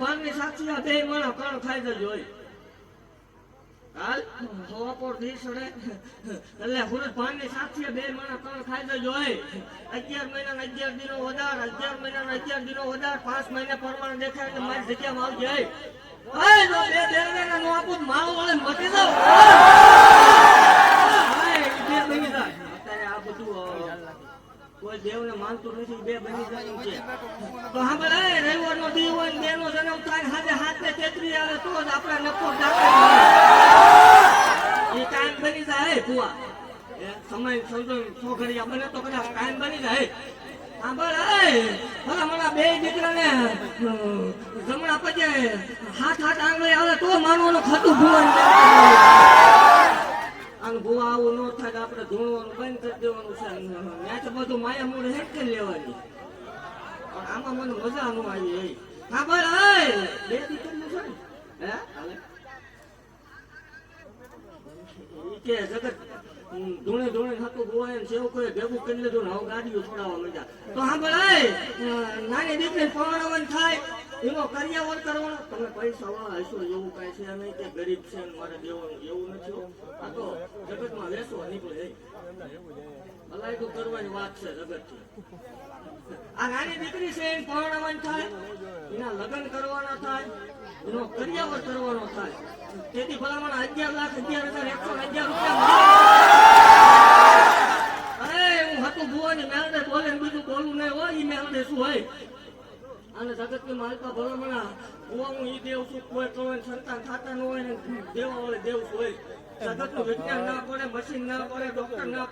ભાગની સાક્ષી બે માણસ કણ ખાઈ જજો હોય હાલ હવા પર દી સડે એટલે હુરત ભાગની સાક્ષી બે માણસ કણ ખાઈ જજો હોય 11 મહિના 11 દિનો વધાર 11 મહિના 11 દિનો વધાર 5 મહિના પરમાણ દેખાય એટલે મારી જગ્યામાં આવજે ઓય જો બે દેવના નો આપું માળો વાળે મટી જાવ બે બની જાય અત્યારે આ બધું કોઈ દેવને માનતું નથી બે બની જાય છે તો હા ભલે રવિવારનો દી હોય બેનો જન્મ થાય હાજે હાથ ને 33 આવે તો જ આપણે નફો દાખલ એ કામ બની જાય ભુવા સમય સમજો છોકરિયા બને તો કદાચ કામ બની જાય હા ભલે ભલા મને બે દીકરાને જમણા પજે હાથ આંગળી આવે તો માનવાનું ખાતું ભુવા અને ભુવા આવું ન થાય આપણે ધૂણવાનું બંધ કરી દેવાનું છે ત્યાં તો બધું માયા મૂળ હેઠ કરી લેવાની પણ આમાં મને મજા ન આવી હા ભલે બે દીકરીનું છે ને કે જગત ધૂણે ધૂણે થતું ગોવાય સેવ કોઈ ભેગું કરી લીધું ને હવે ગાડીઓ છોડાવવા મળ્યા તો હા ભલે નાની દીકરી પરણાવવાની થાય એનો કર્યાવર કરવાનો તમે પૈસા વાળા હશો એવું કઈ છે નહીં કે ગરીબ છે મારે દેવાનું એવું નથી આ તો જગતમાં વેસવા નીકળે ભલાઈ કરવાની વાત છે જગતથી આ નાની દીકરી છે એને પરણાવવાની થાય એના લગ્ન કરવાના થાય એનો કર્યાવર કરવાનો થાય તેથી ભલામણ 11,11,111 રૂપિયા અરે હું હતું ભુવાની મેળડે બોલે બીજું બોલું નહીં હોય એ મેળડે શું હોય અને જગતની માલકા ભલામણા ભુવા હું ઈ દેવ છું કોઈ કોઈ સંતાન થતા ન હોય ને દેવા વાળે દેવ હોય જગતનું વિજ્ઞાન ના પડે મશીન ના પડે ડોક્ટર ના પડે